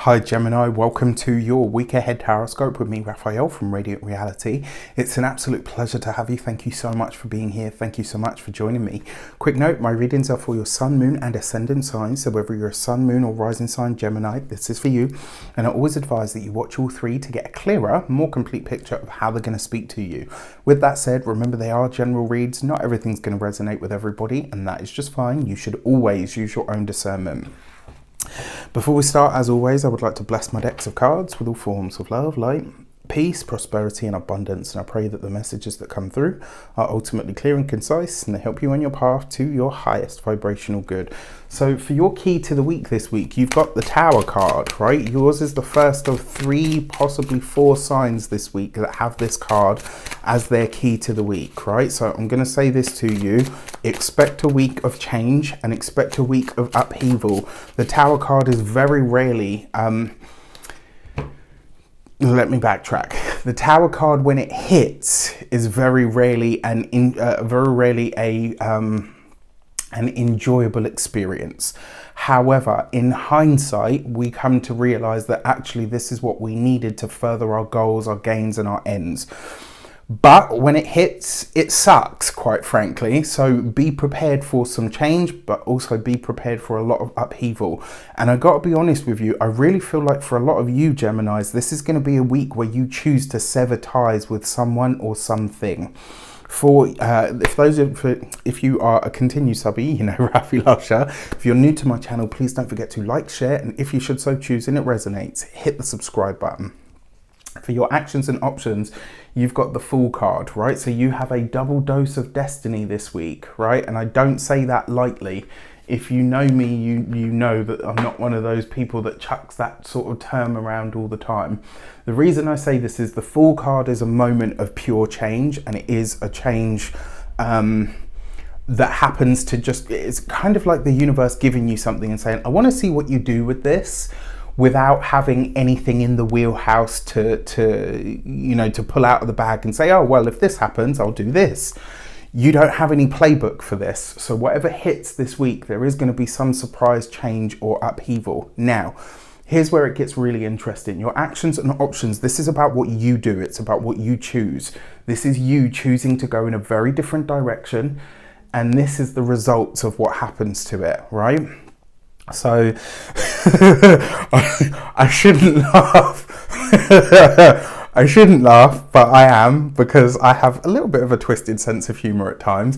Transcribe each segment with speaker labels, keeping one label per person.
Speaker 1: Hi Gemini, welcome to your week ahead horoscope with me, Raphael from Reydiant Reality. It's an absolute pleasure to have you. Thank you so much for being here. Thank you so much for joining me. Quick note, my readings are for your sun, moon and ascendant signs. So whether you're a sun, moon or rising sign Gemini, this is for you. And I always advise that you watch all three to get a clearer, more complete picture of how they're going to speak to you. With that said, remember they are general reads. Not everything's going to resonate with everybody, and that is just fine. You should always use your own discernment. Before we start, as always, I would like to bless my decks of cards with all forms of love, light, peace, prosperity and abundance, and I pray that the messages that come through are ultimately clear and concise and they help you on your path to your highest vibrational good. So for your key to the week this week, you've got the Tower card, right? Yours is the first of 3, possibly 4 signs this week that have this card as their key to the week, right? So I'm going to say this to you: expect a week of change and expect a week of upheaval. The Tower card is very rarely let me backtrack. The Tower card, when it hits, is very rarely an enjoyable experience. However, in hindsight, we come to realize that actually this is what we needed to further our goals, our gains and our ends. But when it hits, it sucks, quite frankly. So be prepared for some change, but also be prepared for a lot of upheaval. And I got to be honest with you, I really feel like for a lot of you Geminis, this is going to be a week where you choose to sever ties with someone or something. If you are a continued subby, you know Rafi Lasha. If you're new to my channel, please don't forget to like, share, and if you should so choose and it resonates, hit the subscribe button. For your actions and options, you've got the Fool card, right? So you have a double dose of destiny this week, right? And I don't say that lightly. If you know me, you know that I'm not one of those people that chucks that sort of term around all the time. The reason I say this is the Fool card is a moment of pure change, and it is a change that happens to just, it's kind of like the universe giving you something and saying, I want to see what you do with this, without having anything in the wheelhouse to pull out of the bag and say, oh, well, if this happens, I'll do this. You don't have any playbook for this. So whatever hits this week, there is going to be some surprise change or upheaval. Now, here's where it gets really interesting. Your actions and options, this is about what you do. It's about what you choose. This is you choosing to go in a very different direction. And this is the results of what happens to it, right? So I shouldn't laugh. I shouldn't laugh, but I am, because I have a little bit of a twisted sense of humor at times.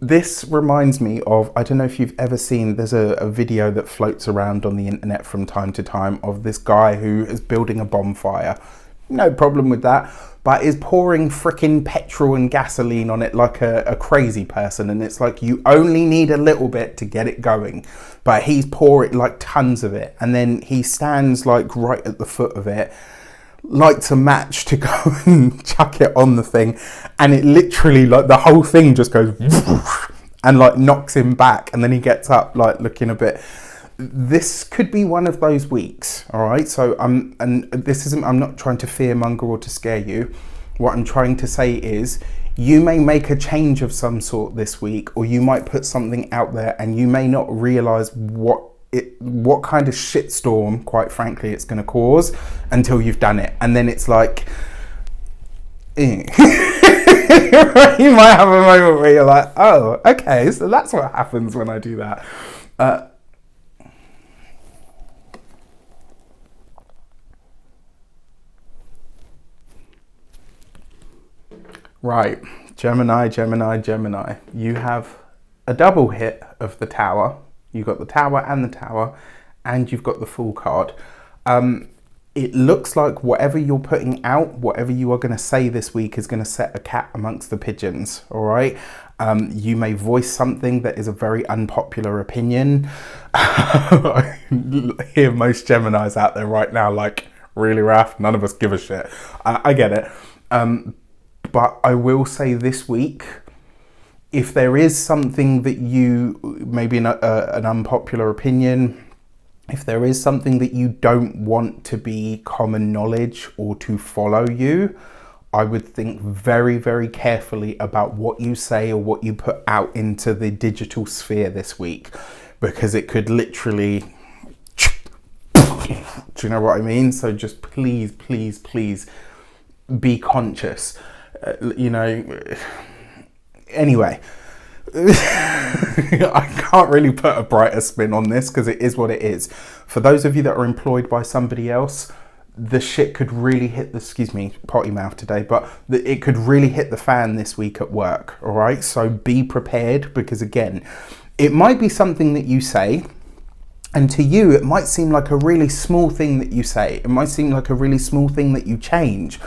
Speaker 1: This reminds me of, I don't know if you've ever seen, there's a video that floats around on the internet from time to time of this guy who is building a bonfire. No problem with that, but is pouring freaking petrol and gasoline on it like a crazy person. And it's like, you only need a little bit to get it going, but he's pouring like tons of it. And then he stands like right at the foot of it, lights a match to go and chuck it on the thing. And it literally, like, the whole thing just goes and like knocks him back. And then he gets up like looking a bit. This could be one of those weeks, all right? So I'm not trying to fearmonger or to scare you. What I'm trying to say is, you may make a change of some sort this week, or you might put something out there and you may not realize what kind of shitstorm, quite frankly, it's going to cause until you've done it. And then it's like, you might have a moment where you're like, oh, okay, so that's what happens when I do that. Right, Gemini. You have a double hit of the Tower. You've got the Tower, and you've got the Fool card. It looks like whatever you're putting out, whatever you are going to say this week is going to set a cat amongst the pigeons, all right? You may voice something that is a very unpopular opinion. I hear most Geminis out there right now like, really, Raph? None of us give a shit. I get it. But I will say this week, if there is something that you, maybe an unpopular opinion, if there is something that you don't want to be common knowledge or to follow you, I would think very, very carefully about what you say or what you put out into the digital sphere this week, because it could literally Do you know what I mean? So just please, please, please be conscious. You know, anyway. I can't really put a brighter spin on this because it is what it is. For those of you that are employed by somebody else, the shit could really hit the, excuse me, potty mouth today, but it could really hit the fan this week at work, all right? So be prepared, because again, it might be something that you say, and to you, it might seem like a really small thing that you say. It might seem like a really small thing that you change,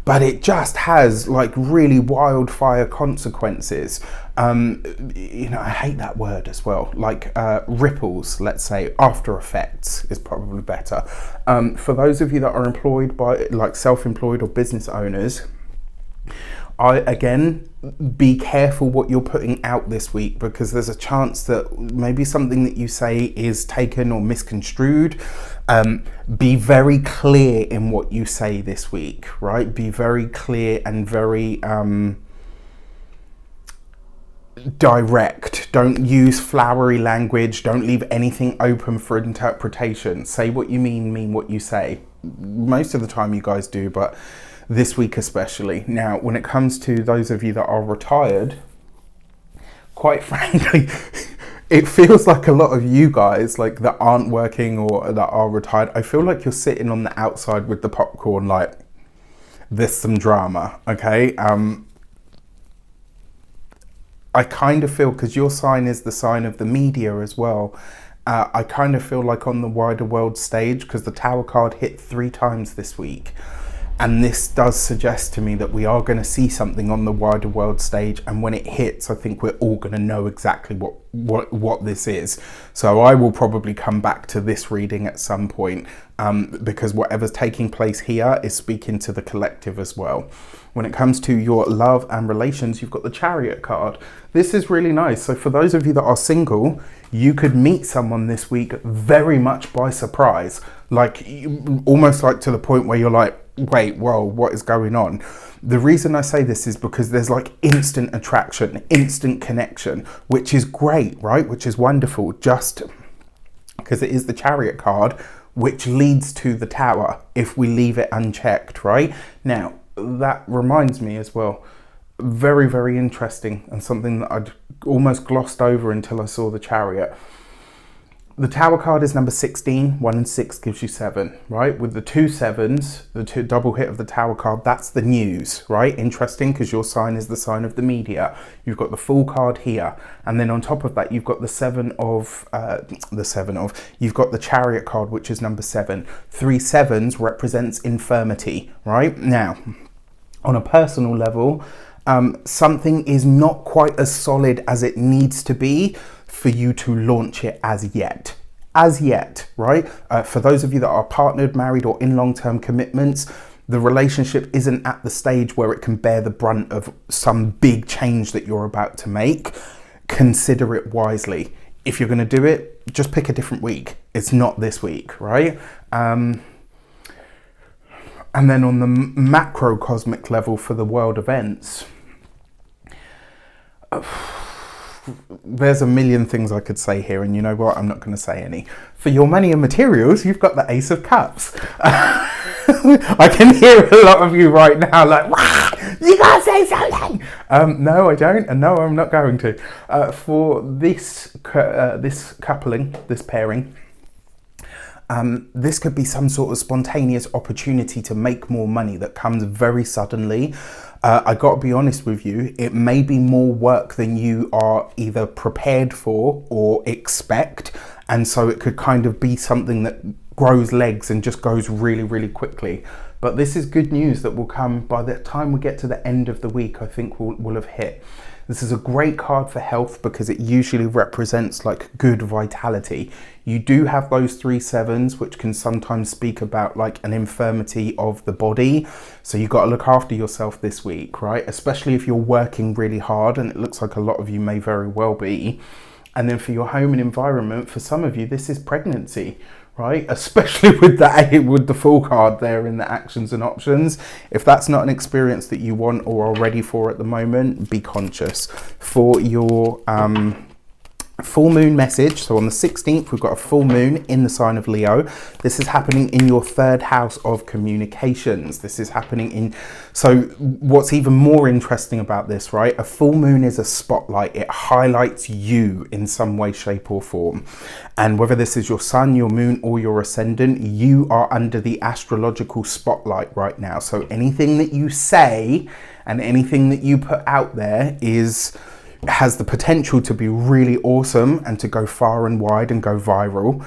Speaker 1: but it just has like really wildfire consequences. You know, I hate that word as well. Like ripples, let's say, after effects is probably better. For those of you that are employed by, like self-employed or business owners, again, be careful what you're putting out this week, because there's a chance that maybe something that you say is taken or misconstrued. Be very clear in what you say this week, right? Be very clear and very direct. Don't use flowery language. Don't leave anything open for interpretation. Say what you mean what you say. Most of the time you guys do, but this week especially. Now, when it comes to those of you that are retired, quite frankly, it feels like a lot of you guys, like, that aren't working or that are retired, I feel like you're sitting on the outside with the popcorn, like, there's some drama, okay? I kind of feel, because your sign is the sign of the media as well, I kind of feel like on the wider world stage, because the Tower card hit 3 times this week, and this does suggest to me that we are going to see something on the wider world stage, and when it hits, I think we're all going to know exactly what this is. So I will probably come back to this reading at some point, because whatever's taking place here is speaking to the collective as well. When it comes to your love and relations, you've got the Chariot card. This is really nice. So for those of you that are single, you could meet someone this week very much by surprise, like almost like to the point where you're like, wait, whoa, what is going on? The reason I say this is because there's like instant attraction, instant connection, which is great, right? Which is wonderful, just because it is the Chariot card, which leads to the Tower if we leave it unchecked, right? Now, that reminds me as well, very, very interesting, and something that I'd almost glossed over until I saw the Chariot. The Tower card is number 16. 1 and 6 gives you 7, right? With the 2 7s, the double hit of the Tower card, that's the news, right? Interesting, because your sign is the sign of the media. You've got the Fool card here, and then on top of that, you've got the you've got the Chariot card, which is number 7. 3 7s represents infirmity, right? Now, on a personal level, something is not quite as solid as it needs to be for you to launch it as yet, right? For those of you that are partnered, married, or in long-term commitments, the relationship isn't at the stage where it can bear the brunt of some big change that you're about to make. Consider it wisely. If you're going to do it, just pick a different week. It's not this week, right? And then on the macrocosmic level for the world events, there's a million things I could say here, and you know what? I'm not going to say any. For your money and materials, you've got the Ace of Cups. I can hear a lot of you right now like, wow, you gotta say something. No, I don't, and no, I'm not going to. For this coupling, this pairing, this could be some sort of spontaneous opportunity to make more money that comes very suddenly. I got to be honest with you, it may be more work than you are either prepared for or expect, and so it could kind of be something that grows legs and just goes really, really quickly. But this is good news that will come by the time we get to the end of the week. I think we'll have hit. This is a great card for health because it usually represents like good vitality. You do have those 3 7s, which can sometimes speak about like an infirmity of the body. So you've got to look after yourself this week, right? Especially if you're working really hard, and it looks like a lot of you may very well be. And then for your home and environment, for some of you, this is pregnancy, right? Especially with the Fool card there in the actions and options. If that's not an experience that you want or are ready for at the moment, be conscious. For your full moon message. So on the 16th, we've got a full moon in the sign of Leo. This is happening in your third house of communications. This is happening in, so what's even more interesting about this, right? A full moon is a spotlight. It highlights you in some way, shape or form. And whether this is your sun, your moon or your ascendant, you are under the astrological spotlight right now. So anything that you say and anything that you put out there has the potential to be really awesome and to go far and wide and go viral.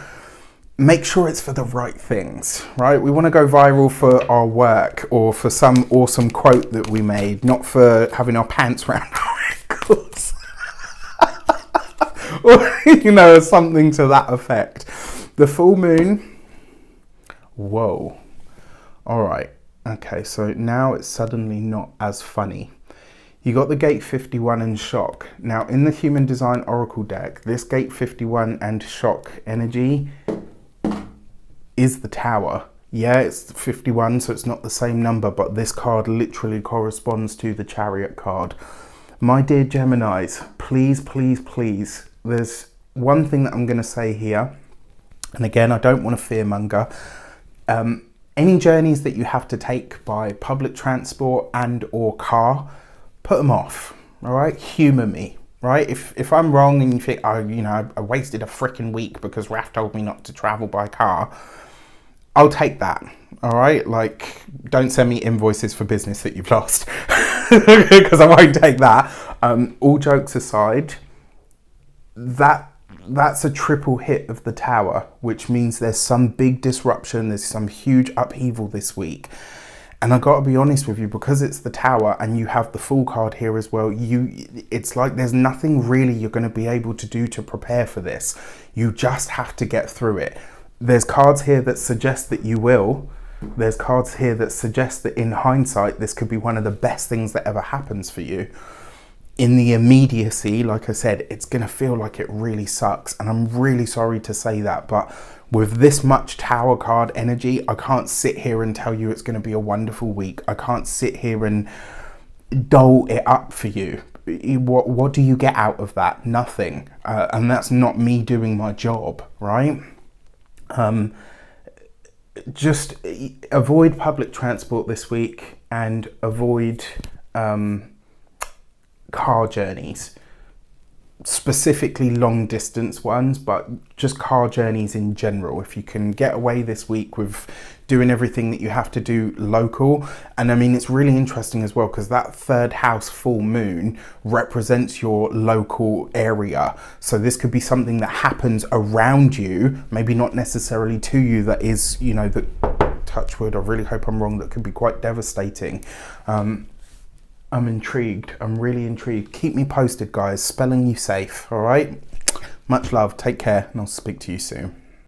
Speaker 1: Make sure it's for the right things, right? We want to go viral for our work or for some awesome quote that we made, not for having our pants around our ankles. Or, you know, something to that effect. The full moon. Whoa. All right. Okay, so now it's suddenly not as funny. You got the gate 51 and shock. Now in the Human Design Oracle deck, this gate 51 and shock energy is the Tower. Yeah, it's 51, so it's not the same number, but this card literally corresponds to the Chariot card. My dear Geminis, please, please, please, there's one thing that I'm going to say here. And again, I don't want to fearmonger. Any journeys that you have to take by public transport and or car, put them off, all right? Humour me, right? If I'm wrong and you think, oh, you know, I wasted a freaking week because Raf told me not to travel by car, I'll take that, all right? Like, don't send me invoices for business that you've lost because I won't take that. All jokes aside, that's a triple hit of the Tower, which means there's some big disruption, there's some huge upheaval this week. And I got to be honest with you, because it's the Tower and you have the Fool card here as well, it's like there's nothing really you're going to be able to do to prepare for this. You just have to get through it. There's cards here that suggest that you will. There's cards here that suggest that in hindsight, this could be one of the best things that ever happens for you. In the immediacy, like I said, it's going to feel like it really sucks. And I'm really sorry to say that, but with this much Tower card energy, I can't sit here and tell you it's going to be a wonderful week. I can't sit here and doll it up for you. What do you get out of that? Nothing. And that's not me doing my job, right? Just avoid public transport this week and avoid car journeys. Specifically long distance ones, but just car journeys in general. If you can get away this week with doing everything that you have to do local. And I mean, it's really interesting as well because that third house full moon represents your local area. So this could be something that happens around you, maybe not necessarily to you, that is, you know, that, touch wood, I really hope I'm wrong, that could be quite devastating. I'm intrigued. I'm really intrigued. Keep me posted, guys. Spelling you safe, all right? Much love. Take care, and I'll speak to you soon.